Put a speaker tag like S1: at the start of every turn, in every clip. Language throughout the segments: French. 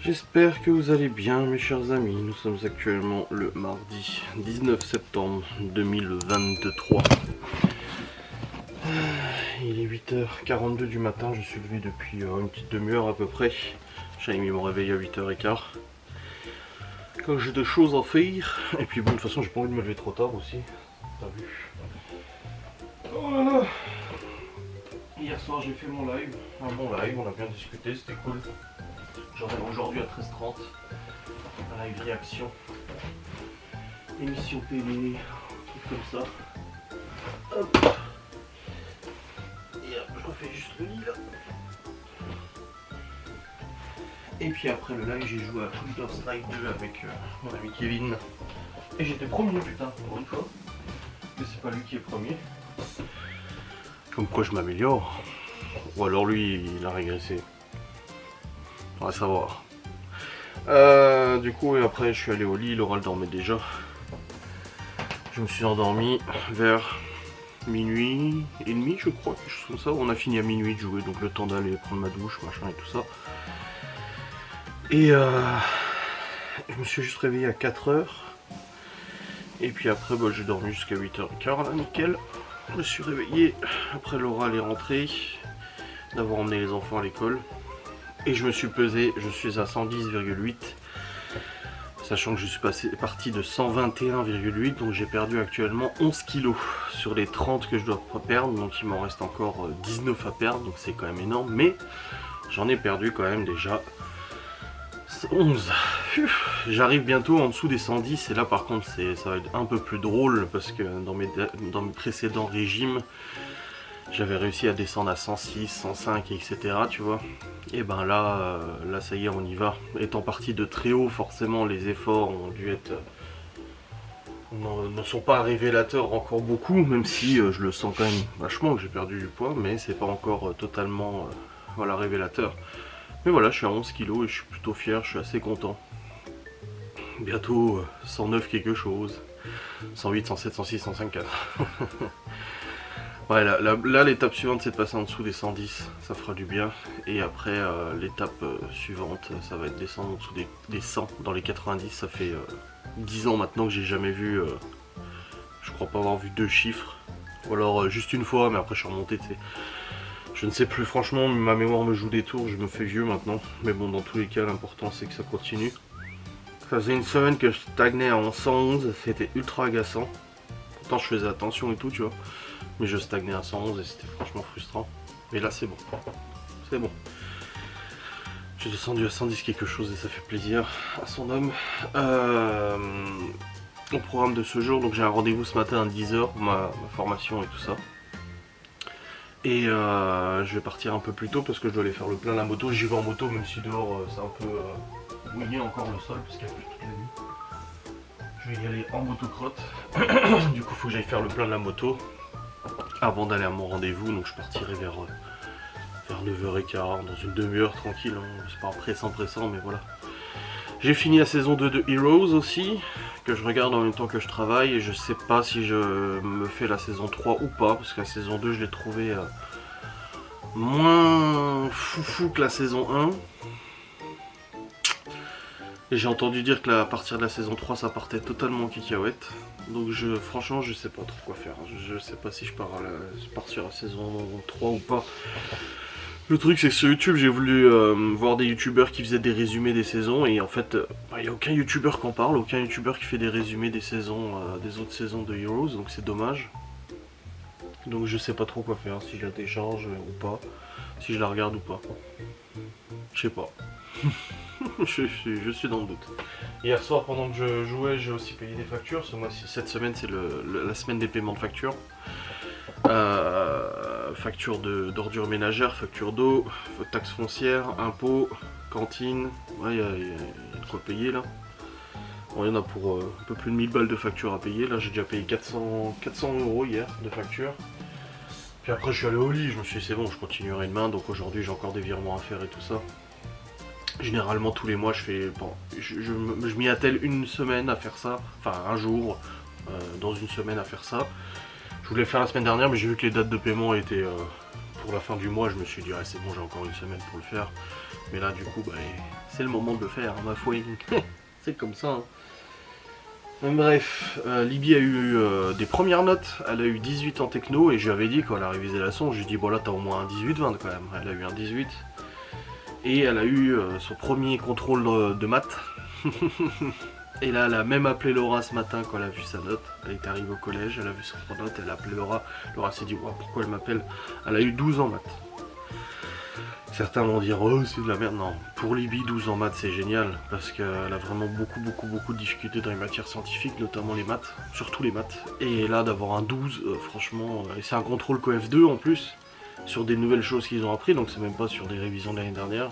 S1: J'espère que vous allez bien mes chers amis, nous sommes actuellement le mardi 19 septembre 2023. Il est 8h42 du matin, je suis levé depuis une petite demi-heure à peu près. J'avais mis mon réveil à 8h15. Quand j'ai des choses à faire, et puis bon de toute façon j'ai pas envie de me lever trop tard aussi, t'as vu. Voilà. Hier soir j'ai fait mon live, un bon live, on a bien discuté, c'était cool. J'en ai aujourd'hui à 13h30, un live réaction, émission télé, truc comme ça. Hop. Et hop, je refais juste le lit là. Et puis après le live, j'ai joué à Counter Strike 2 avec mon ami Kevin. Et j'étais premier putain, pour une fois. Mais c'est pas lui qui est premier. Comme quoi je m'améliore. Ou alors lui, il a régressé. On va savoir. Du coup, et après je suis allé au lit, Laura dormait déjà. Je me suis endormi vers minuit et demi, je crois, quelque chose comme ça. On a fini à minuit de jouer, donc le temps d'aller prendre ma douche, machin et tout ça. Et je me suis juste réveillé à 4h. Et puis après, bah, j'ai dormi jusqu'à 8h15, là, nickel. Je me suis réveillé, après Laura elle est rentrée, d'avoir emmené les enfants à l'école. Et je me suis pesé, je suis à 110,8. Sachant que je suis parti de 121,8, donc j'ai perdu actuellement 11 kilos sur les 30 que je dois perdre. Donc il m'en reste encore 19 à perdre, donc c'est quand même énorme. Mais j'en ai perdu quand même déjà 11. J'arrive bientôt en dessous des 110 et là par contre ça va être un peu plus drôle parce que dans mes précédents régimes, j'avais réussi à descendre à 106, 105, etc. Tu vois. Et ben là, ça y est, on y va. Étant parti de très haut, forcément, les efforts ont dû être... ne sont pas révélateurs encore beaucoup, même si je le sens quand même vachement que j'ai perdu du poids, mais c'est pas encore totalement voilà, révélateur. Mais voilà, je suis à 11 kg et je suis plutôt fier, je suis assez content. Bientôt 109 quelque chose. 108, 107, 106, 105. Ouais, là l'étape suivante c'est de passer en dessous des 110, ça fera du bien. Et après l'étape suivante, ça va être descendre en dessous des 100, dans les 90. Ça fait 10 ans maintenant que j'ai jamais vu, je crois pas avoir vu deux chiffres. Ou alors juste une fois, mais après je suis remonté, tu sais. Je ne sais plus, franchement, ma mémoire me joue des tours, je me fais vieux maintenant. Mais bon, dans tous les cas, l'important c'est que ça continue. Ça faisait une semaine que je stagnais en 111, c'était ultra agaçant. Pourtant je faisais attention et tout, tu vois. Mais je stagnais à 111 et c'était franchement frustrant. Mais là c'est bon. C'est bon. J'ai descendu à 110 quelque chose et ça fait plaisir à son homme. Au programme de ce jour, donc j'ai un rendez-vous ce matin à 10h pour ma formation et tout ça. Et je vais partir un peu plus tôt parce que je dois aller faire le plein à la moto. J'y vais en moto même si dehors c'est un peu mouillé encore le sol parce qu'il y a plu toute la nuit. Je vais y aller en motocrotte. Du coup il faut que j'aille faire le plein de la moto avant d'aller à mon rendez-vous, donc je partirai vers 9h15, dans une demi-heure tranquille, hein. C'est pas pressant mais voilà. J'ai fini la saison 2 de Heroes aussi, que je regarde en même temps que je travaille, et je sais pas si je me fais la saison 3 ou pas, parce que la saison 2 je l'ai trouvée moins foufou que la saison 1. Et j'ai entendu dire que à partir de la saison 3 ça partait totalement en cacahuète. Donc franchement je sais pas trop quoi faire. Je sais pas si je pars sur la saison 3 ou pas. Le truc c'est que sur YouTube j'ai voulu voir des youtubeurs qui faisaient des résumés des saisons. Et en fait il n'y a aucun youtubeur qui en parle, aucun youtubeur qui fait des résumés des saisons, des autres saisons de Heroes. Donc c'est dommage. Donc je sais pas trop quoi faire, si je la télécharge ou pas. Si je la regarde ou pas. Je sais pas. je suis dans le doute. Hier soir pendant que je jouais j'ai aussi payé des factures. Cette semaine c'est la semaine des paiements de factures. Facture d'ordures ménagères, facture d'eau, taxes foncières, impôts, cantine. Ouais il y a de quoi payer là. Bon, il y en a pour un peu plus de 1000 balles de factures à payer. Là j'ai déjà payé 400 € hier de facture. Puis après je suis allé au lit, je me suis dit c'est bon je continuerai demain. Donc aujourd'hui j'ai encore des virements à faire et tout ça. Généralement tous les mois je fais, bon, je m'y attelle une semaine à faire ça, enfin un jour dans une semaine à faire ça. Je voulais le faire la semaine dernière mais j'ai vu que les dates de paiement étaient pour la fin du mois, je me suis dit ah, c'est bon, j'ai encore une semaine pour le faire. Mais là du coup bah, c'est le moment de le faire, ma foi. C'est comme ça. Hein. Bref, Libye a eu des premières notes, elle a eu 18 en techno et je lui avais dit quand elle a révisé la son, je lui ai dit bon là t'as au moins un 18-20 quand même, elle a eu un 18 et elle a eu son premier contrôle de maths. Et là elle a même appelé Laura ce matin quand elle a vu sa note, elle est arrivée au collège, elle a vu son note, elle a appelé Laura, Laura s'est dit wow, pourquoi elle m'appelle, elle a eu 12 en maths. Certains vont dire oh c'est de la merde, non, pour Libye 12 en maths c'est génial parce qu'elle a vraiment beaucoup de difficultés dans les matières scientifiques, notamment les maths, surtout les maths. Et là d'avoir un 12, franchement, et c'est un contrôle COF2 en plus, sur des nouvelles choses qu'ils ont appris, donc c'est même pas sur des révisions de l'année dernière.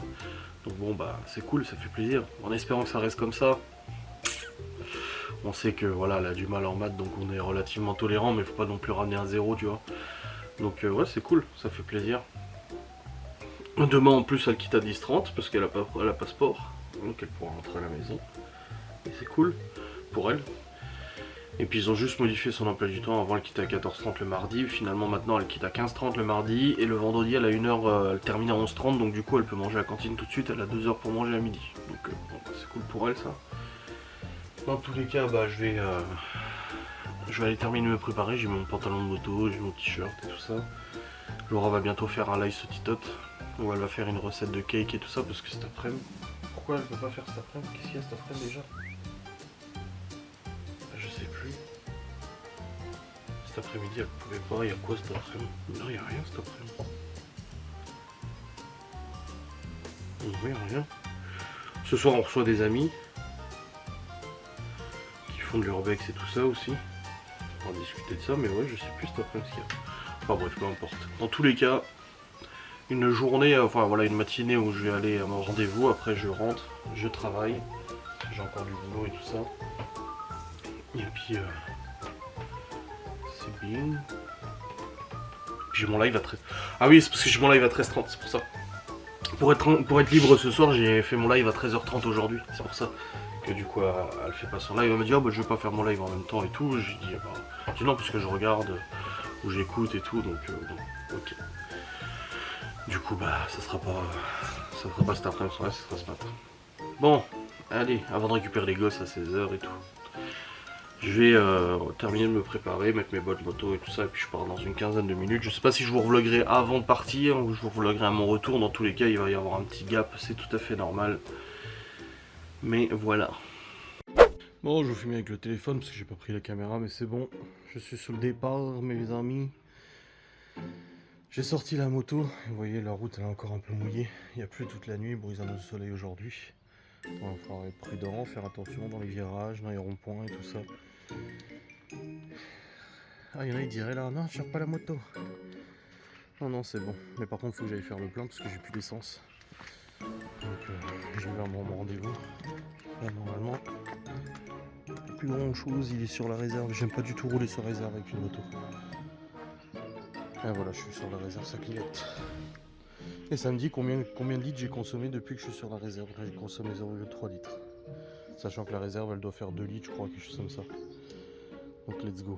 S1: Donc bon bah c'est cool, ça fait plaisir, en espérant que ça reste comme ça. On sait que voilà, elle a du mal en maths donc on est relativement tolérant mais faut pas non plus ramener un 0 tu vois. Donc ouais c'est cool, ça fait plaisir. Demain en plus elle quitte à 10h30 parce qu'elle a pas sport, donc elle pourra rentrer à la maison. Et c'est cool pour elle. Et puis ils ont juste modifié son emploi du temps, avant elle quittait à 14h30 le mardi, finalement maintenant elle quitte à 15h30 le mardi, et le vendredi elle a 1h, elle termine à 11h30, donc du coup elle peut manger à la cantine tout de suite, elle a 2 heures pour manger à midi. Donc bon, c'est cool pour elle ça. Dans tous les cas bah, je vais aller terminer de me préparer, j'ai mon pantalon de moto, j'ai mon t-shirt et tout ça. Laura va bientôt faire un live sautitote où elle va faire une recette de cake et tout ça parce que cet après-midi. Pourquoi elle peut pas faire cet après-midi? Qu'est-ce qu'il y a cet après-midi déjà? Je sais plus. Cet après-midi elle pouvait pas, il y a quoi cet après-midi? Non, il y a rien cet après-midi. Oui, rien. Ce soir on reçoit des amis qui font de l'urbex et tout ça aussi. On va discuter de ça, mais ouais je sais plus cet après-midi ce qu'il y a. Enfin bref, peu importe. Dans tous les cas, une journée, enfin voilà, une matinée où je vais aller à mon rendez-vous, après je rentre, je travaille, j'ai encore du boulot et tout ça. Et puis, c'est bien. Puis j'ai mon live à 13h. Ah oui, c'est parce que j'ai mon live à 13h30, c'est pour ça. Pour être libre ce soir, j'ai fait mon live à 13h30 aujourd'hui, c'est pour ça. Que du coup, elle fait pas son live, elle me dit, oh bah je vais pas faire mon live en même temps et tout. J'ai dit, bah, non, parce que je regarde, ou j'écoute et tout, donc bon, ok. Du coup bah ça sera pas cet après-midi, ça sera ce matin. Bon, allez, avant de récupérer les gosses à 16h et tout. Je vais terminer de me préparer, mettre mes bottes moto et tout ça, et puis je pars dans une quinzaine de minutes. Je sais pas si je vous revloguerai avant de partir ou je vous revloguerai à mon retour. Dans tous les cas, il va y avoir un petit gap, c'est tout à fait normal. Mais voilà. Bon, je vous filme avec le téléphone parce que j'ai pas pris la caméra, mais c'est bon. Je suis sur le départ, mes amis. J'ai sorti la moto, vous voyez la route elle est encore un peu mouillée, il n'y a plus toute la nuit, brisant de soleil aujourd'hui. Il va falloir être prudent, faire attention dans les virages, dans les ronds-points et tout ça. Ah, il y en a qui diraient là, non, je tire pas la moto. Non, non, c'est bon. Mais par contre, il faut que j'aille faire le plein parce que j'ai plus d'essence. Donc, je vais vers mon rendez-vous. Là, normalement, plus grand chose, il est sur la réserve. J'aime pas du tout rouler sur réserve avec une moto. Et voilà, je suis sur la réserve, ça clignote. Et ça me dit combien de litres j'ai consommé depuis que je suis sur la réserve. Là, j'ai consommé 0,3 litres. Sachant que la réserve, elle doit faire 2 litres, je crois, quelque chose comme ça. Donc, let's go.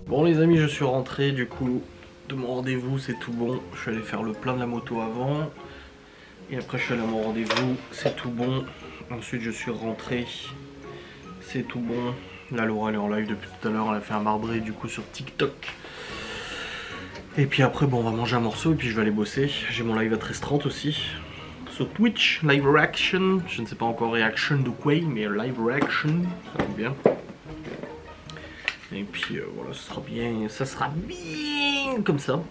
S1: Bon, les amis, je suis rentré du coup de mon rendez-vous, c'est tout bon. Je suis allé faire le plein de la moto avant. Et après, je suis allé à mon rendez-vous, c'est tout bon. Ensuite, je suis rentré, c'est tout bon. Là, Laura, elle est en live depuis tout à l'heure. Elle a fait un marbré du coup sur TikTok. Et puis après, bon, on va manger un morceau et puis je vais aller bosser. J'ai mon live à 13h30 aussi. Sur Twitch, live reaction. Je ne sais pas encore reaction de quoi, mais live reaction, ça va bien. Et puis voilà, ça sera bien comme ça.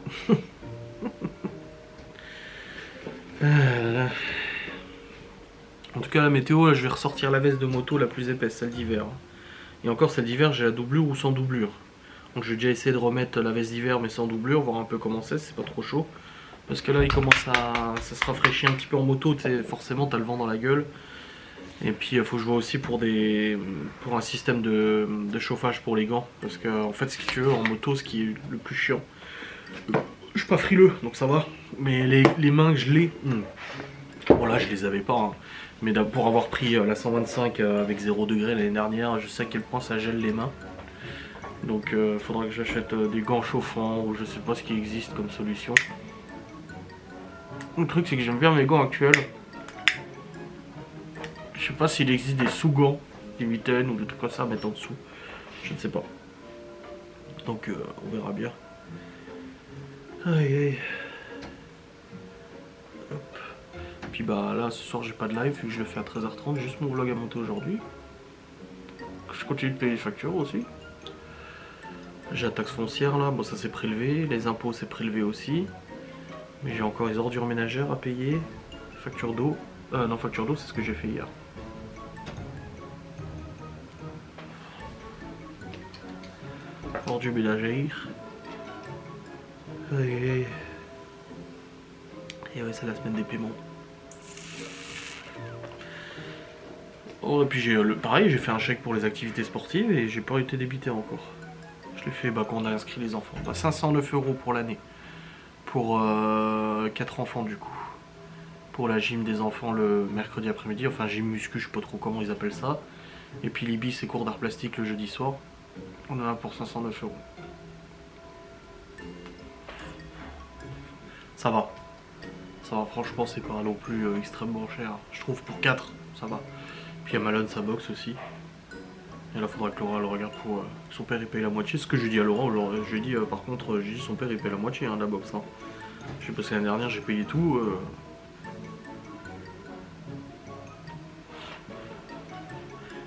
S1: En tout cas, la météo, là, je vais ressortir la veste de moto la plus épaisse, celle d'hiver. Et encore, celle d'hiver, j'ai la doublure ou sans doublure. Donc je vais déjà essayer de remettre la veste d'hiver mais sans doublure, voir un peu comment c'est pas trop chaud. Parce que là il commence ça se rafraîchit un petit peu en moto, forcément t'as le vent dans la gueule. Et puis il faut que je vois aussi pour un système de chauffage pour les gants. Parce que en fait, ce que tu veux en moto, ce qui est le plus chiant, je suis pas frileux donc ça va. Mais les mains gelées, bon là je les avais pas. Hein. Mais pour avoir pris la 125 avec 0 degré l'année dernière, je sais à quel point ça gèle les mains. Donc il faudra que j'achète des gants chauffants ou je sais pas ce qui existe comme solution. Le truc c'est que j'aime bien mes gants actuels. Je sais pas s'il existe des sous-gants, des mitaines ou des trucs comme ça à mettre en dessous. Je ne sais pas. Donc on verra bien. Aïe aïe. Hop. Puis bah là ce soir j'ai pas de live vu que je le fais à 13h30, juste mon vlog à monter aujourd'hui. Je continue de payer les factures aussi. J'ai la taxe foncière là, bon ça c'est prélevé, les impôts c'est prélevé aussi. Mais j'ai encore les ordures ménagères à payer, facture d'eau. Non, facture d'eau c'est ce que j'ai fait hier. Ordures ménagères. Et ouais, c'est la semaine des paiements. Oh, et puis j'ai pareil, j'ai fait un chèque pour les activités sportives et j'ai pas été débité encore. Je l'ai fait quand on a inscrit les enfants. 509 € pour l'année. Pour 4 enfants du coup. Pour la gym des enfants le mercredi après-midi. Enfin, gym muscu, je sais pas trop comment ils appellent ça. Et puis l'ibis et cours d'art plastique le jeudi soir. On en a pour 509 €. Ça va. Ça va, franchement, c'est pas non plus extrêmement cher. Je trouve pour 4, ça va. Puis il y a Malone, sa boxe aussi. Et là, faudra que Laura le regarde pour son père il paye la moitié. Ce que je lui dis à Laura, je lui ai dit par contre, j'ai dit son père il paye la moitié de la boxe. Hein. Je sais pas si l'année dernière j'ai payé tout.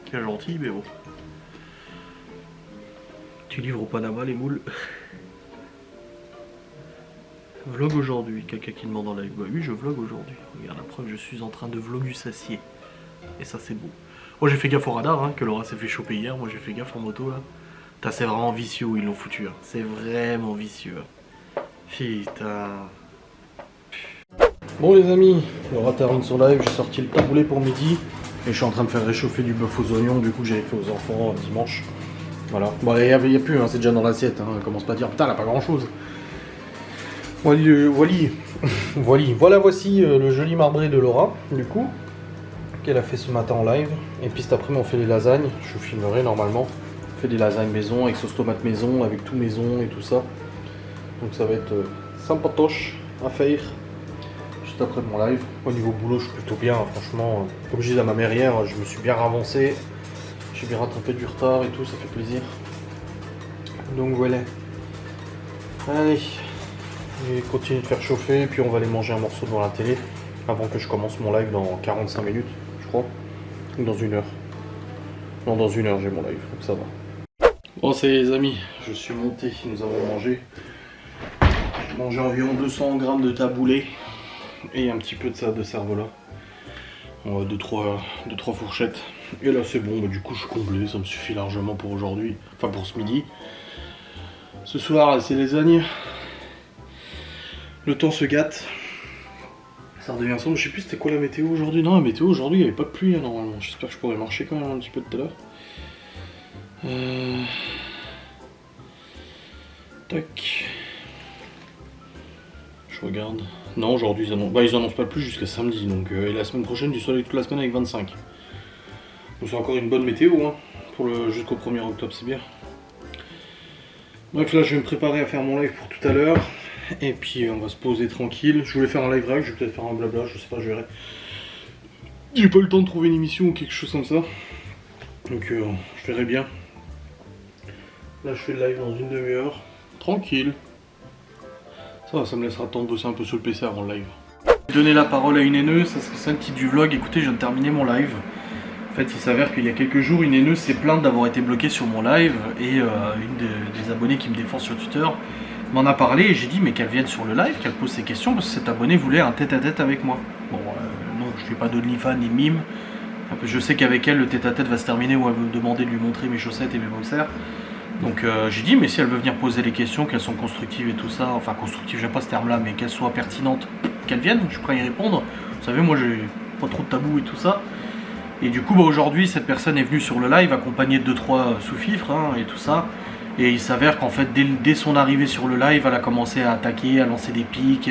S1: Quel gentil, mais bon. Tu livres au Panama les moules. Vlog aujourd'hui, quelqu'un qui demande en live. Bah oui, je vlog aujourd'hui. Regarde la preuve, je suis en train de vlogusacier. Et ça c'est beau. Moi j'ai fait gaffe au radar, hein, que Laura s'est fait choper hier. Moi j'ai fait gaffe en moto là. C'est vraiment vicieux où ils l'ont foutu. Hein. C'est vraiment vicieux. Putain. Bon les amis, Laura termine son live. J'ai sorti le taboulé pour midi. Et je suis en train de faire réchauffer du bœuf aux oignons. Du coup j'avais fait aux enfants dimanche. Voilà. Bon, il n'y a plus, hein, c'est déjà dans l'assiette. Hein. Commence pas à dire putain, elle a pas grand chose. Voilà, voici le joli marbré de Laura, du coup, qu'elle a fait ce matin en live. Et puis cet après-midi, on fait les lasagnes. Je filmerai normalement. On fait des lasagnes maison, avec sauce tomate maison, avec tout maison et tout ça. Donc ça va être sympatoche à faire. Juste après mon live. Au niveau boulot, je suis plutôt bien, hein, franchement. Comme je disais à ma mère hier, je me suis bien avancé. J'ai bien rattrapé du retard et tout, ça fait plaisir. Donc voilà. Allez. Je vais continuer de faire chauffer, puis on va aller manger un morceau devant la télé avant que je commence mon live dans 45 minutes, je crois. Ou dans 1 heure. Non, dans 1 heure j'ai mon live, donc ça va. Bon, c'est les amis, je suis monté, nous avons mangé. J'ai mangé environ 200 g de taboulé et un petit peu de ça, de cervelas. 2-3 fourchettes. Et là c'est bon, bah, du coup je suis comblé, ça me suffit largement pour aujourd'hui, enfin pour ce midi. Ce soir c'est les lasagne. Le temps se gâte. Ça redevient sombre. Je sais plus c'était quoi la météo aujourd'hui. Non, la météo aujourd'hui, il n'y avait pas de pluie hein, normalement. J'espère que je pourrais marcher quand même un petit peu tout à l'heure. Tac. Je regarde. Non, aujourd'hui ils annoncent pas de pluie jusqu'à samedi. Donc, et la semaine prochaine, du soleil toute la semaine avec 25. Donc c'est encore une bonne météo hein, pour jusqu'au 1er octobre, c'est bien. Bref, là je vais me préparer à faire mon live pour tout à l'heure. Et puis on va se poser tranquille. Je voulais faire un live rag, je vais peut-être faire un blabla, je sais pas, je verrai. J'ai pas eu le temps de trouver une émission ou quelque chose comme ça. Donc je verrai bien. Là je fais le live dans 1 demi-heure. Tranquille. Ça me laissera le temps de bosser un peu sur le PC avant le live. J'ai donné la parole à une haineuse, ça c'est ça le titre du vlog. Écoutez, je viens de terminer mon live. En fait, il s'avère qu'il y a quelques jours, une haineuse s'est plainte d'avoir été bloquée sur mon live. Et une des abonnés qui me défend sur Twitter m'en a parlé et j'ai dit mais qu'elle vienne sur le live, qu'elle pose ses questions parce que cet abonné voulait un tête-à-tête avec moi. Bon, non, je fais pas d'OnlyFans ni mime. Je sais qu'avec elle, le tête-à-tête va se terminer où elle veut me demander de lui montrer mes chaussettes et mes boxers. Donc j'ai dit mais si elle veut venir poser les questions, qu'elles sont constructives et tout ça, enfin constructives, j'aime pas ce terme là, mais qu'elles soient pertinentes, qu'elle vienne, je suis prêt à y répondre. Vous savez, moi j'ai pas trop de tabou et tout ça. Et du coup, bah, aujourd'hui, cette personne est venue sur le live accompagnée de 2-3 sous-fifres hein, et tout ça. Et il s'avère qu'en fait, dès son arrivée sur le live, elle a commencé à attaquer, à lancer des pics,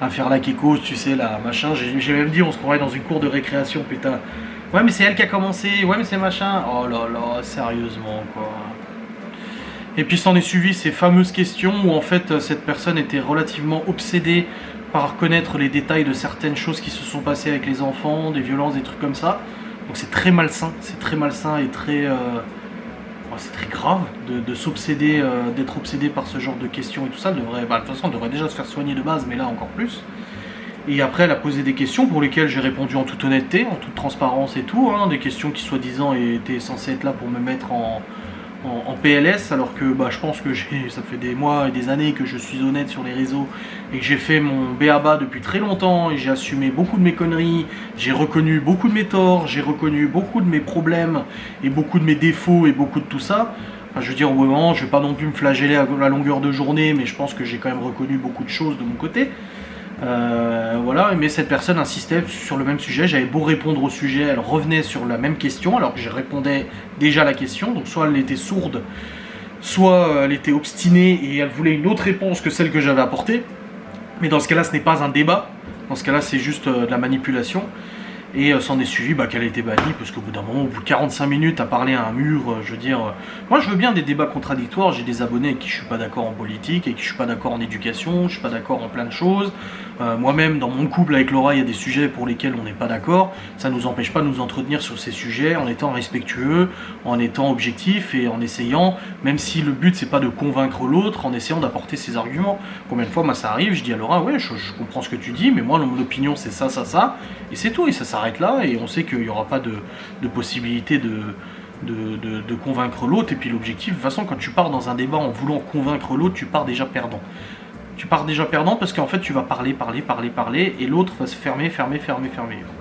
S1: à faire la kékose, tu sais, là, machin. J'ai même dit, on se croirait dans une cour de récréation, putain. Ouais, mais c'est elle qui a commencé, ouais, mais c'est machin. Oh là là, sérieusement, quoi. Et puis s'en est suivi ces fameuses questions où en fait, cette personne était relativement obsédée
S2: pas à reconnaître les détails de certaines choses qui se sont passées avec les enfants, des violences, des trucs comme ça. Donc c'est très malsain et très... c'est très grave de s'obséder, d'être obsédé par ce genre de questions et tout ça. De toute façon, on devrait déjà se faire soigner de base, mais là encore plus. Et après, elle a posé des questions pour lesquelles j'ai répondu en toute honnêteté, en toute transparence et tout. Hein, des questions qui, soi-disant, étaient censées être là pour me mettre en PLS, alors que je pense que ça fait des mois et des années que je suis honnête sur les réseaux et que j'ai fait mon b.a.-ba depuis très longtemps et j'ai assumé beaucoup de mes conneries, j'ai reconnu beaucoup de mes torts, j'ai reconnu beaucoup de mes problèmes et beaucoup de mes défauts et beaucoup de tout ça. Enfin, je veux dire, au moment, je vais pas non plus me flageller à la longueur de journée, mais je pense que j'ai quand même reconnu beaucoup de choses de mon côté. Voilà, mais cette personne insistait sur le même sujet. J'avais beau répondre au sujet, elle revenait sur la même question alors que je répondais déjà à la question. Donc soit elle était sourde, soit elle était obstinée et elle voulait une autre réponse que celle que j'avais apportée. Mais dans ce cas-là, ce n'est pas un débat. Dans ce cas-là, c'est juste de la manipulation. Et s'en est suivi qu'elle a été bannie, parce qu'au bout d'un moment, au bout de 45 minutes à parler à un mur, je veux dire... moi je veux bien des débats contradictoires, j'ai des abonnés avec qui je suis pas d'accord en politique, avec qui je suis pas d'accord en éducation, je suis pas d'accord en plein de choses. Moi-même, dans mon couple avec Laura, il y a des sujets pour lesquels on n'est pas d'accord. Ça nous empêche pas de nous entretenir sur ces sujets en étant respectueux, en étant objectif et en essayant, même si le but c'est pas de convaincre l'autre, en essayant d'apporter ses arguments. Combien de fois, moi ça arrive, je dis à Laura, ouais, je comprends ce que tu dis, mais moi, mon opinion c'est ça, et c'est tout, et ça s'arrête là, et on sait qu'il n'y aura pas de possibilité de convaincre l'autre. Et puis l'objectif, de toute façon, quand tu pars dans un débat en voulant convaincre l'autre, tu pars déjà perdant. Tu pars déjà perdant parce qu'en fait tu vas parler et l'autre va se fermer.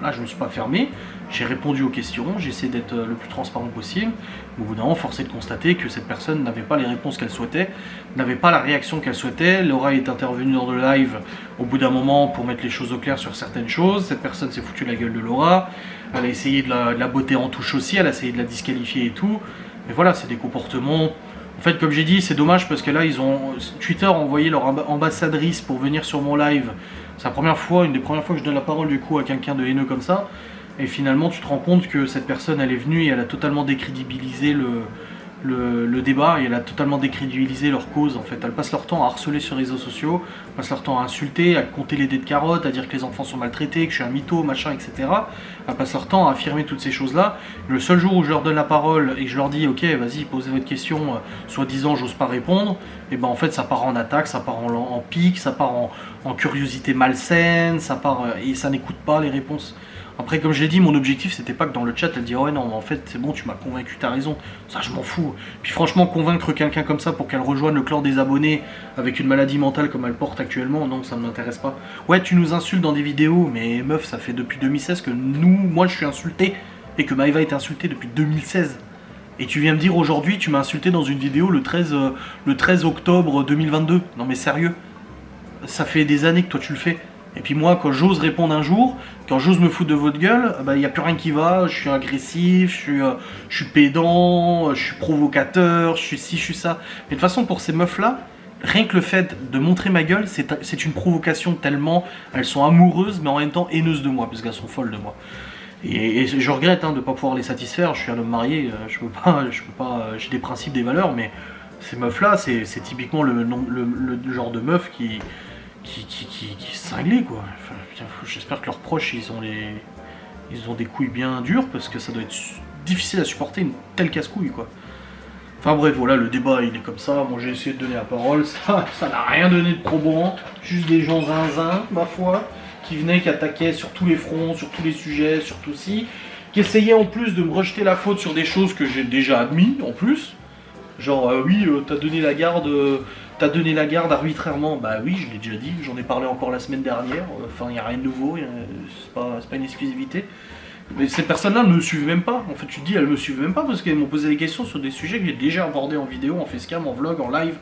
S2: Là je me suis pas fermé, j'ai répondu aux questions, j'ai essayé d'être le plus transparent possible. Au bout d'un moment, force est de constater que cette personne n'avait pas les réponses qu'elle souhaitait, n'avait pas la réaction qu'elle souhaitait. Laura est intervenue dans le live au bout d'un moment pour mettre les choses au clair sur certaines choses. Cette personne s'est foutue la gueule de Laura, elle a essayé de la botter en touche aussi, elle a essayé de la disqualifier et tout. Mais voilà, c'est des comportements... En fait, comme j'ai dit, c'est dommage parce que là, Twitter a envoyé leur ambassadrice pour venir sur mon live. C'est la première fois, une des premières fois que je donne la parole du coup à quelqu'un de haineux comme ça. Et finalement, tu te rends compte que cette personne, elle est venue et elle a totalement décrédibilisé le débat et elle a totalement décrédibilisé leur cause. En fait, elles passent leur temps à harceler sur les réseaux sociaux, passent leur temps à insulter, à compter les dés de carottes, à dire que les enfants sont maltraités, que je suis un mytho, machin, etc. Elles passent leur temps à affirmer toutes ces choses-là. Le seul jour où je leur donne la parole et que je leur dis ok, vas-y, posez votre question, soi-disant j'ose pas répondre, et ben en fait ça part en attaque, ça part en pique, ça part en curiosité malsaine, ça part et ça n'écoute pas les réponses. Après, comme je l'ai dit, mon objectif c'était pas que dans le chat elle dise ouais non, en fait c'est bon, tu m'as convaincu, t'as raison, ça je m'en fous. Puis franchement, convaincre quelqu'un comme ça pour qu'elle rejoigne le clan des abonnés avec une maladie mentale comme elle porte actuellement, non, ça ne m'intéresse pas. Ouais, tu nous insultes dans des vidéos, mais meuf, ça fait depuis 2016 que moi je suis insulté et que Maëva est insultée depuis 2016. Et tu viens me dire aujourd'hui, tu m'as insulté dans une vidéo le 13 octobre 2022. Non mais sérieux, ça fait des années que toi tu le fais. Et puis moi, quand j'ose répondre un jour, quand j'ose me foutre de votre gueule, il n'y a plus rien qui va, je suis agressif, je suis pédant, je suis provocateur, je suis ci, je suis ça. Mais de toute façon, pour ces meufs-là, rien que le fait de montrer ma gueule, c'est une provocation tellement elles sont amoureuses, mais en même temps haineuses de moi, parce qu'elles sont folles de moi. Et je regrette de ne pas pouvoir les satisfaire, je suis un homme marié, je peux pas, j'ai des principes, des valeurs, mais ces meufs-là, c'est typiquement le genre de meuf qui est cinglé quoi. Enfin, j'espère que leurs proches ils ont des couilles bien dures parce que ça doit être difficile à supporter une telle casse-couille quoi. Enfin bref, voilà, le débat il est comme ça. Moi j'ai essayé de donner la parole, ça n'a rien donné de probant, juste des gens zinzin, ma foi, qui venaient, qui attaquaient sur tous les fronts, sur tous les sujets, sur tout ci, qui essayaient en plus de me rejeter la faute sur des choses que j'ai déjà admis en plus. Genre oui, t'as donné la garde arbitrairement. Bah oui, je l'ai déjà dit, j'en ai parlé encore la semaine dernière. Enfin, il n'y a rien de nouveau, c'est pas une exclusivité. Mais ces personnes-là ne me suivent même pas. En fait, tu te dis, elles me suivent même pas parce qu'elles m'ont posé des questions sur des sujets que j'ai déjà abordés en vidéo, en facecam, en vlog, en live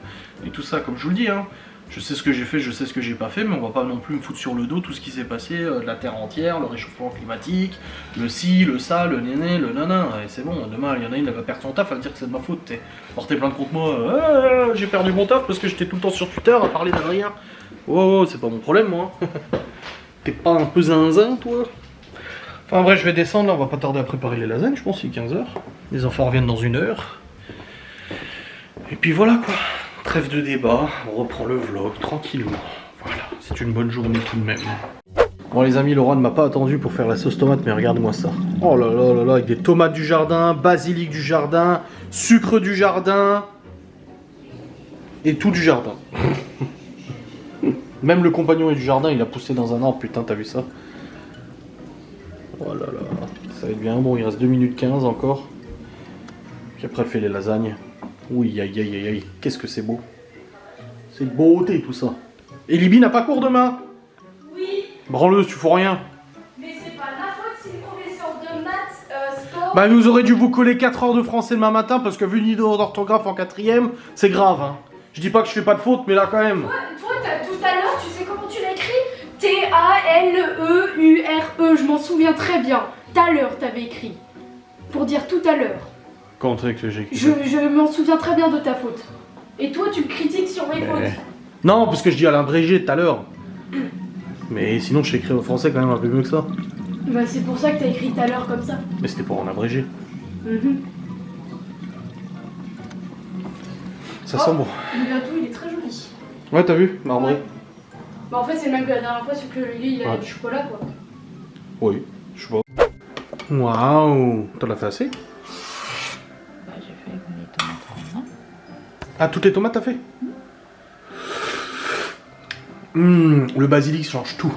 S2: et tout ça, comme je vous le dis. Hein. Je sais ce que j'ai fait, je sais ce que j'ai pas fait, mais on va pas non plus me foutre sur le dos tout ce qui s'est passé de la Terre entière, le réchauffement climatique, le ci, le ça, le néné, le nanan. Et c'est bon, demain il y en a une, elle va perdre son taf, elle va dire que c'est de ma faute. T'es porté plainte contre moi, j'ai perdu mon taf parce que j'étais tout le temps sur Twitter à parler d'Adrien. Oh, c'est pas mon problème, moi. T'es pas un peu zinzin, toi? Enfin bref, je vais descendre, là, on va pas tarder à préparer les lasagnes, je pense, il est 15h. Les enfants reviennent dans 1 heure. Et puis voilà, quoi. Trêve de débat, on reprend le vlog tranquillement. Voilà, C'est une bonne journée tout de même. Bon les amis, Laura ne m'a pas attendu pour faire la sauce tomate, mais regarde-moi ça. Oh là là là là, avec des tomates du jardin, basilic du jardin, sucre du jardin, et tout du jardin. Même le compagnon est du jardin, il a poussé dans un arbre, putain, t'as vu ça? Oh là là, ça va être bien bon, il reste 2 minutes 15 encore. Puis après elle fait les lasagnes. Oui, aïe aïe aïe aïe, qu'est-ce que c'est beau. C'est beauté tout ça. Et Libye n'a pas cours demain?
S3: Oui,
S2: Branleuse, tu fous rien.
S3: mais c'est pas ma faute si le professeur de maths sport.
S2: Bah vous aurez dû vous coller 4 heures de français demain matin parce que vu une idée d'orthographe en 4ème, c'est grave hein. Je dis pas que je fais pas de faute, mais là quand même.
S3: Toi, tout à l'heure, tu sais comment tu l'as écrit? T-A-L-E-U-R-E, je m'en souviens très bien. Tout à l'heure, t'avais écrit. Pour dire tout à l'heure.
S2: Comment tu sais que j'ai écrit?
S3: Je m'en souviens très bien de ta faute. Et toi, tu me critiques sur mes fautes.
S2: Non, parce que je dis à l'abrégé tout à l'heure. Mais sinon, je sais écrire au français quand même un peu mieux que ça.
S3: Bah, c'est pour ça que t'as écrit tout à l'heure comme ça.
S2: Mais c'était pour en abrégé. Ça sent bon.
S3: Le gâteau, il est très joli.
S2: Ouais, t'as vu? Marbré.
S3: Ouais. Bah, en fait, c'est le même que la dernière fois, sauf que lui, il a
S2: Ouais.
S3: du chocolat, quoi.
S2: Oui, je sais pas. Waouh! T'en as fait assez?
S4: Bah, j'ai fait avec les tomates en main.
S2: Ah, toutes les tomates t'as fait? Le basilic change tout.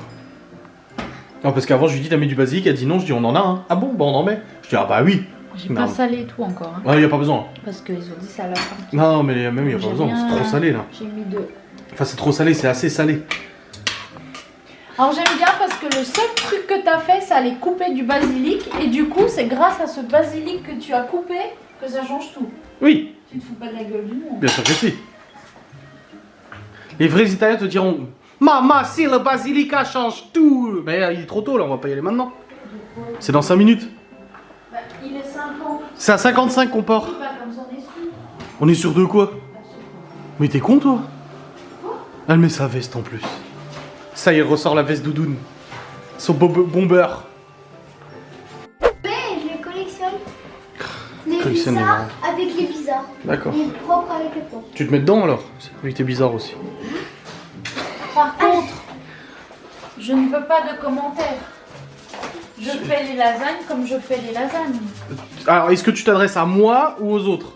S2: Non, parce qu'avant je lui dis t'as mis du basilic, elle dit non, je dis on en a un. Ah bon, bah on en met. Je dis ah bah oui.
S4: J'ai
S2: Merde.
S4: pas salé et tout encore, hein,
S2: Ouais, y a pas besoin.
S4: parce qu'ils ont dit ça à la fin.
S2: Non, mais même y a pas
S4: J'ai
S2: besoin,
S4: rien-
S2: c'est trop salé là.
S4: J'ai mis 2.
S2: Enfin, c'est trop salé, c'est assez salé.
S4: Alors j'aime bien parce que le seul truc que t'as fait, c'est aller couper du basilic. Et du coup, c'est grâce à ce basilic que tu as coupé que ça change tout.
S2: Oui,
S4: Tu te fous pas de la gueule du monde.
S2: bien sûr que si. Les vrais Italiens te diront Maman, si le basilic change tout. Mais il est trop tôt là, on va pas y aller maintenant. C'est dans 5 minutes.
S4: Bah, il est 50.
S2: C'est à 55 qu'on part.
S4: Bah, comme ça, on est sûr.
S2: On est sûr de quoi? Mais t'es con toi? Elle met sa veste en plus. Ça y est, elle ressort la veste doudoune. Son bomber.
S5: Mais je les collectionne. Les
S2: Collectionne les
S5: bizarres
S2: marrons.
S5: avec les bizarres.
S2: D'accord.
S5: Les propres avec les propres.
S2: Tu te mets dedans alors? Oui, t'es bizarre aussi.
S4: Par contre, je ne veux pas de commentaires. Je fais les lasagnes comme je fais les lasagnes.
S2: Alors, est-ce que tu t'adresses à moi ou aux autres?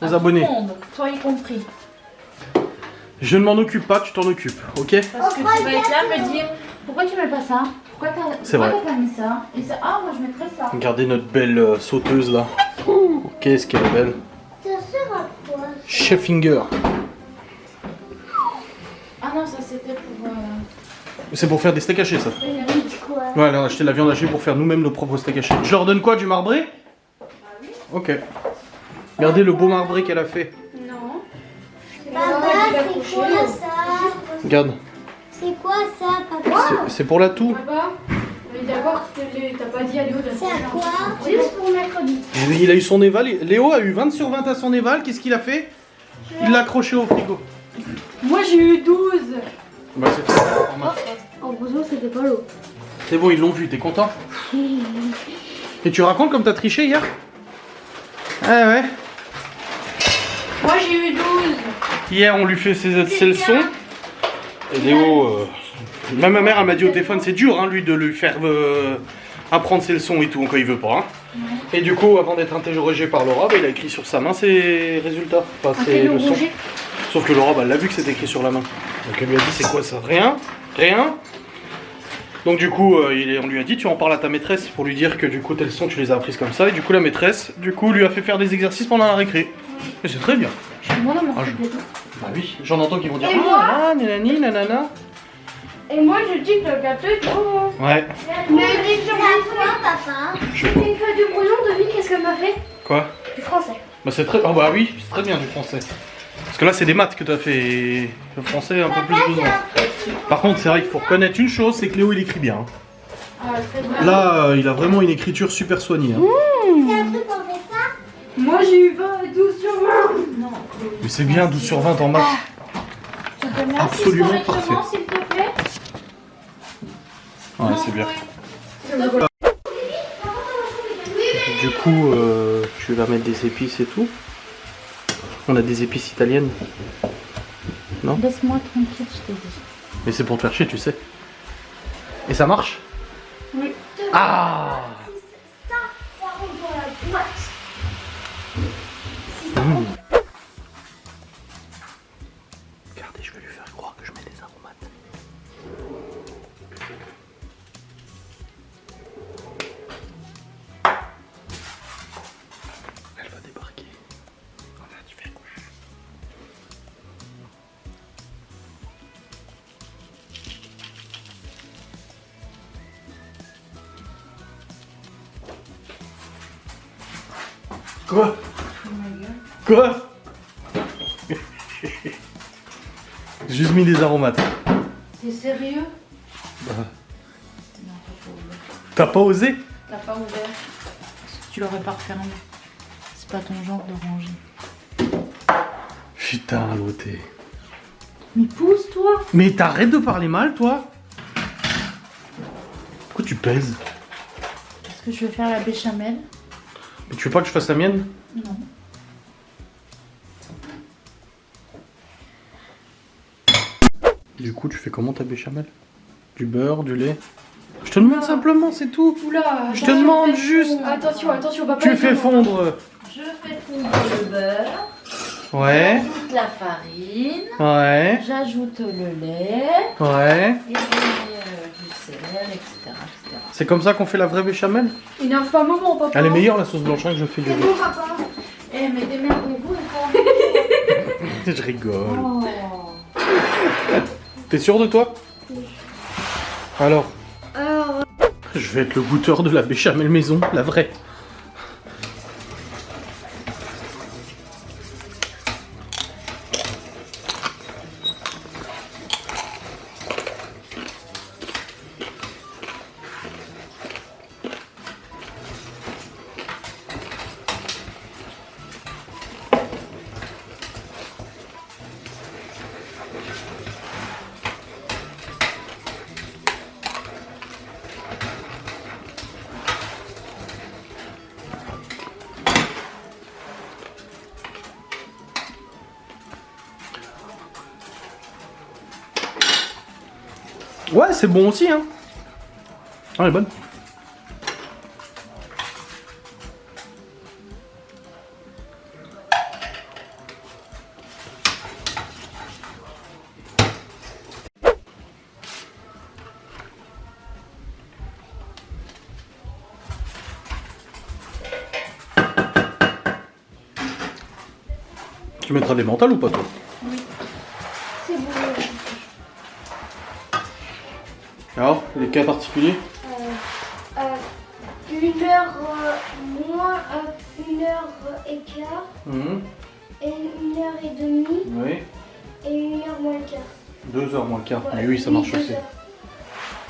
S2: Aux
S4: À
S2: abonnés?
S4: Tout le monde, toi y compris.
S2: Je ne m'en occupe pas, tu t'en occupes, ok?
S4: Parce que tu vas être là me dire pourquoi tu mets pas ça? Pourquoi
S2: C'est
S4: t'as
S2: vrai.
S4: pas mis ça? Et ça, ah moi je mettrais ça.
S2: Regardez notre belle sauteuse là. Qu'est-ce qu'elle est belle.
S5: Ça sert à quoi?
S2: Chef Finger.
S4: Ah non, ça c'était pour.
S2: C'est pour faire des steaks hachés ça.
S5: Quoi?
S2: Ouais, on a acheté de la viande hachée pour faire nous-mêmes nos propres steaks hachés. Je leur donne quoi, du marbré? Ok. Regardez le beau marbré qu'elle a fait.
S3: Non.
S5: Papa, c'est quoi ça?
S2: Regarde.
S5: C'est quoi ça, papa?
S2: C'est pour la toux.
S3: Papa, on est d'accord que t'as pas dit à Léo de
S5: C'est à quoi? Juste pour mercredi.
S2: Il a eu son éval. Léo a eu 20 sur 20 à son éval. Qu'est-ce qu'il a fait? Il l'a accroché au frigo.
S3: Moi j'ai eu 12.
S2: Bah, c'est tout. Remarque.
S5: Heureusement, c'était pas l'eau.
S2: C'est bon, ils l'ont vu, t'es content? Et tu racontes comme t'as triché hier? Ah ouais.
S3: Moi j'ai eu 12.
S2: Hier, on lui fait ses leçons. Et Léo, même ma mère, elle m'a dit au téléphone, c'est dur, hein, lui, de lui faire apprendre ses leçons et tout, quand il veut pas. Hein. Et du coup, avant d'être interrogé par Laura, bah, il a écrit sur sa main ses résultats, enfin ses
S3: quel
S2: leçons.
S3: Roger?
S2: Sauf que Laura, bah, elle l'a vu que c'était écrit sur la main. Donc elle lui a dit, c'est quoi ça? Rien. Rien. Donc du coup, on lui a dit, tu en parles à ta maîtresse pour lui dire que du coup, tes leçons, tu les as apprises comme ça. Et du coup, la maîtresse, lui a fait faire des exercices pendant la récré. Et c'est très bien.
S4: Je suis moi dans mon
S2: Ah, je-
S4: truc et tout.
S2: Bah oui, j'en entends qui vont dire,
S3: Et moi
S2: ah, nanani, nanana.
S3: Et moi je dis que le gâteau est trop bon.
S2: Ouais.
S5: Mais c'est à quoi, papa?
S2: Je sais pas.
S5: Une feuille de brouillon, devine qu'est-ce qu'elle m'a fait?
S2: Quoi?
S5: Du français.
S2: Bah c'est très... Ah bah oui, c'est très bien du français. Parce que là c'est des maths que tu as fait, et le français un peu plus besoin. Par contre c'est vrai qu'il faut reconnaître une chose, c'est que Léo il écrit bien. hein.
S4: Ah, très bien.
S2: Là il a vraiment une écriture super soignée. hein.
S5: C'est un truc qu'on fait ça?
S3: Moi j'ai eu 20 et 12 sur 20.
S4: Non.
S2: Mais c'est bien 12 sur 20 en maths.
S4: Tu peux me
S2: Absolument
S4: l'assister correctement,
S2: parfait.
S4: s'il te plaît?
S2: Ouais c'est bien.
S4: Ouais.
S2: Du coup je vais mettre des épices et tout. On a des épices italiennes.
S4: Laisse-moi tranquille, je t'ai dit.
S2: Mais c'est pour te faire chier, tu sais. Et ça marche?
S3: Oui.
S2: Ah!
S5: Ça rentre dans la boîte.
S2: Regardez, je vais lui faire croire que je mets des aromates. Elle va débarquer. Regarde, tu fais quoi? Quoi? Quoi? J'ai juste mis des aromates.
S4: T'es sérieux?
S2: Bah,
S4: Non,
S2: t'as pas osé?
S4: t'as pas ouvert. Parce que tu l'aurais pas refermé. C'est pas ton genre de ranger.
S2: Putain, l'autre.
S4: Mais pousse-toi!
S2: Mais t'arrêtes de parler mal, toi? Pourquoi tu pèses?
S4: Est-ce que je vais faire la béchamel?
S2: Mais tu veux pas que je fasse la mienne?
S4: Non.
S2: Du coup, tu fais comment ta béchamel? Du beurre, du lait? Je te demande simplement, c'est tout.
S3: Oula,
S2: Je te demande juste.
S3: Attention, attention, papa.
S2: Tu
S3: il
S2: fais
S3: demande.
S2: fondre.
S4: Je fais fondre le beurre.
S2: Ouais,
S4: J'ajoute la farine.
S2: ouais,
S4: J'ajoute le lait.
S2: ouais.
S4: Et du sel, etc.
S2: C'est comme ça qu'on fait la vraie béchamel?
S3: Énerve pas maman, papa.
S2: Elle est meilleure la sauce blanche que je fais du
S5: C'est
S2: riz.
S5: bon, papa.
S4: Eh, mais démerdez-vous, quoi.
S2: Je rigole.
S4: Oh.
S2: T'es sûr de toi? Alors,
S5: Alors,
S2: je vais être le goûteur de la béchamel maison, la vraie. Ouais, c'est bon aussi, hein. Ah, elle est bonne. Tu mettras des mentales ou pas, toi?
S5: c'est bon.
S2: Alors, les cas particuliers?
S5: 1 heure moins 1 heure et quart, et 1 heure et demie,
S2: Oui.
S5: et 1 heure moins le quart.
S2: 2 heures moins le quart.
S5: Ouais,
S2: Mais oui, ça marche
S5: 2
S2: aussi.
S5: heures.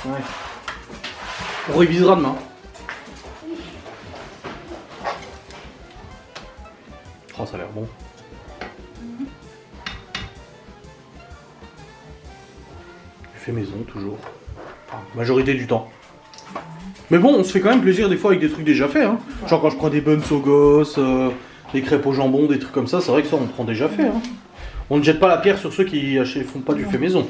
S2: Ouais. On révisera demain. Oh, ça a l'air bon. Je fais maison, toujours. Enfin, majorité du temps. Mais bon, on se fait quand même plaisir des fois avec des trucs déjà faits. Hein. Genre quand je prends des buns au gosse, des crêpes au jambon, des trucs comme ça, c'est vrai que ça on prend déjà fait. Hein. On ne jette pas la pierre sur ceux qui font pas du fait maison.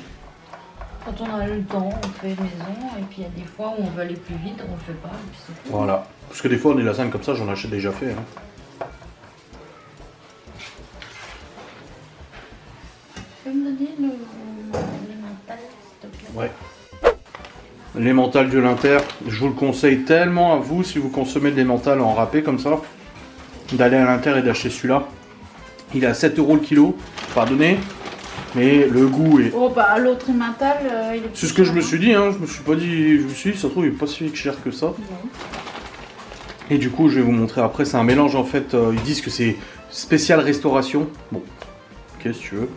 S4: Quand on a le temps, on fait maison. Et puis il y a des fois où on veut aller plus vite, on le fait pas. Et puis c'est tout.
S2: Voilà. Parce que des fois, des lasagnes comme ça, j'en achète déjà fait. Hein.
S4: Tu peux me donner le mental, s'il te plaît?
S2: Ouais. Les mentales de l'Inter, je vous le conseille tellement à vous, si vous consommez des mentales en râpé comme ça, d'aller à l'Inter et d'acheter celui-là. Il est à 7 € le kilo, pardonnez, mais le goût est...
S4: Oh bah l'autre mental, il est.
S2: C'est ce que je me suis dit, hein. Je me suis pas dit... Je me suis dit, ça se trouve, il est pas si cher que ça.
S4: Non.
S2: Et du coup, je vais vous montrer après, c'est un mélange en fait, ils disent que c'est spécial restauration. Bon, ok si tu veux.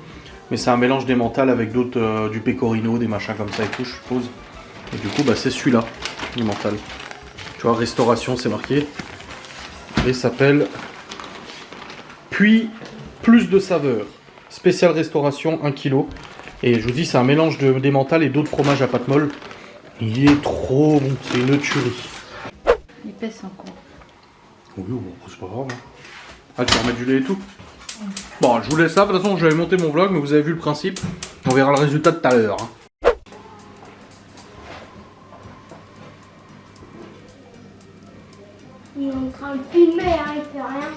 S2: Mais c'est un mélange des mentales avec d'autres, du pecorino, des machins comme ça et tout, je suppose. Et du coup, bah, c'est celui-là, le mental. Tu vois, restauration, c'est marqué. Et s'appelle Puis plus de saveur. Spécial restauration, 1 kg. Et je vous dis, c'est un mélange des mentales et d'autres fromages à pâte molle. Il est trop bon, c'est une tuerie.
S4: Il pèse encore.
S2: Oui, bon, c'est pas grave. Hein. Ah, tu vas remettre du lait et tout? Bon, je vous laisse ça. De toute façon, j'avais monté mon vlog, mais vous avez vu le principe. On verra le résultat tout à l'heure. Hein.
S5: Pierre, il fait rien.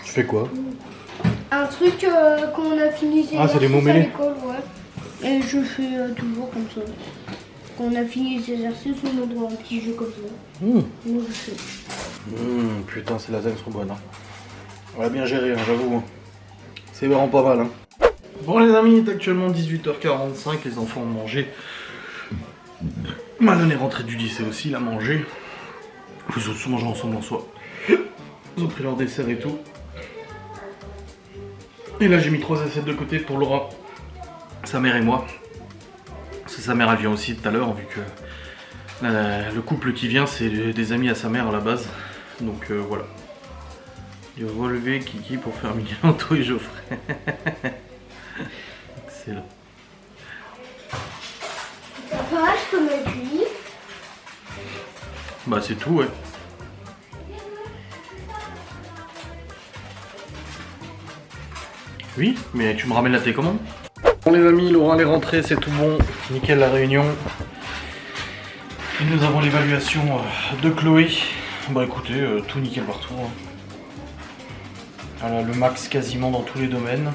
S2: Tu fais quoi?
S5: Un truc qu'on a fini ses
S2: Ah, c'est des mots
S5: exercices à
S2: mêlés.
S5: l'école, ouais. Et je fais toujours comme ça. Quand on a fini les exercices, on a droit à un petit jeu comme ça.
S2: Mmh.
S5: Moi, je fais.
S2: Putain, ces lasagnes sont bonnes. Hein. On l'a bien géré, hein, j'avoue. C'est vraiment pas mal. Hein. Bon les amis, il est actuellement 18h45, les enfants ont mangé. Malone est rentré du lycée aussi, il a mangé. Ils ont tous mangé ensemble en soi. Ils ont pris leur dessert et tout. Et là j'ai mis 3 assiettes de côté pour Laura, sa mère et moi. Parce que sa mère elle vient aussi tout à l'heure, vu que le couple qui vient c'est des amis à sa mère à la base. Donc voilà. Il va relever Kiki pour faire Michelangelo et Geoffrey. Excellent.
S5: Ça pareil, je peux mettre lui.
S2: Bah c'est tout ouais. Oui, mais tu me ramènes la télécommande. Bon les amis, Laura elle est rentrée, c'est tout bon. Nickel la réunion. Et nous avons l'évaluation de Chloé. Bah écoutez, tout nickel partout. Hein. Elle a le max quasiment dans tous les domaines.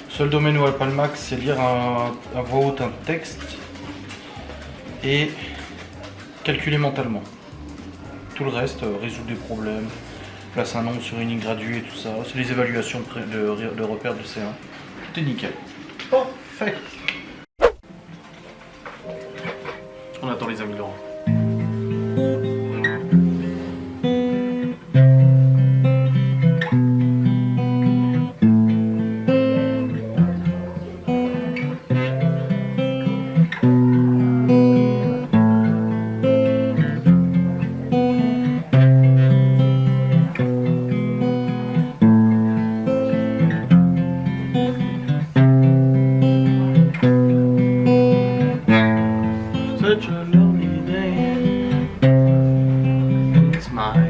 S2: Le seul domaine où elle n'a pas le max, c'est lire à voix haute un texte et calculer mentalement. Tout le reste, résoudre des problèmes, placer un nombre sur une ligne graduée et tout ça. C'est les évaluations de repères de C1. Tout est nickel. Parfait. On attend les amis Laurent. Such a lonely day. It's mine.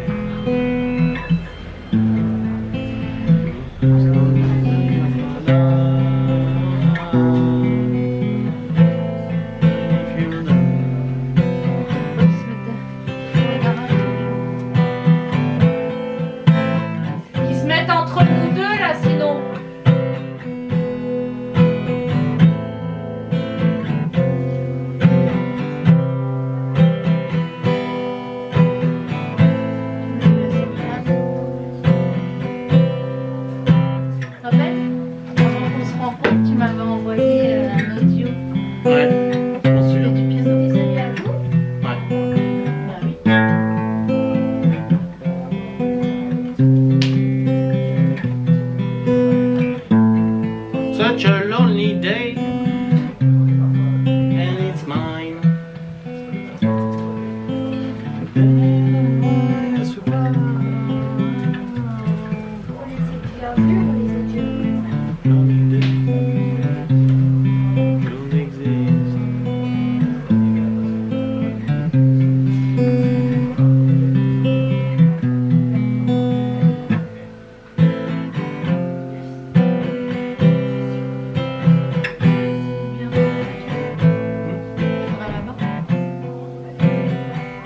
S4: Ils se mettent entre nous deux là, sinon. Tu m'avais envoyé un audio.
S2: Ouais, bien
S4: Tu
S2: sûr.
S4: fais du piano des amis à vous?
S2: Ouais.
S4: Bah oui.
S2: Such a lonely day. And it's mine.
S5: On les a déjà vus, on les a déjà vus.
S2: Lonely day. Don't exist.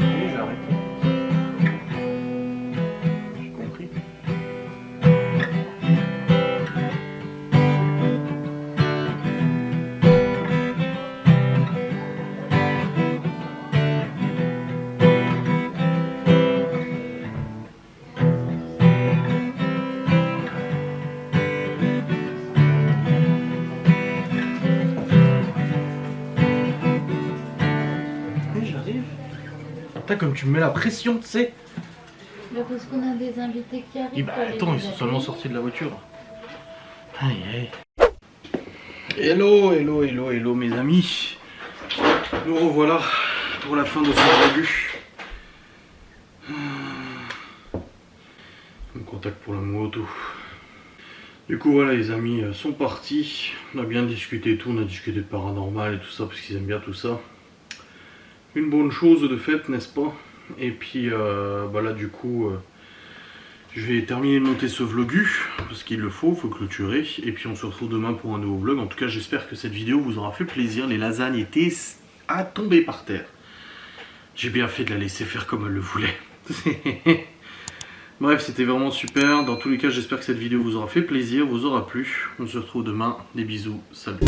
S2: Oui, j'arrête. J'ai compris. Oui, j'arrive. Putain, comme tu me mets la pression, tu sais.
S4: Bah parce qu'on a des invités qui arrivent.
S2: Et bah
S4: faut les
S2: attends, ils sont
S4: accueillir.
S2: seulement sortis de la voiture. Aïe aïe. Hello, hello, hello, hello mes amis. Nous revoilà pour la fin de ce début. On me contacte pour la moto. Du coup voilà, les amis sont partis. On a bien discuté et tout, on a discuté de paranormal et tout ça parce qu'ils aiment bien tout ça. Une bonne chose de fait, n'est-ce pas? Et puis bah là du coup je vais terminer de monter ce vlogu parce qu'il le faut clôturer. Et puis on se retrouve demain pour un nouveau vlog. En tout cas j'espère que cette vidéo vous aura fait plaisir. Les lasagnes étaient à tomber par terre. J'ai bien fait de la laisser faire comme elle le voulait. Bref, c'était vraiment super. Dans tous les cas, j'espère que cette vidéo vous aura fait plaisir, vous aura plu. On se retrouve demain. Des bisous. Salut.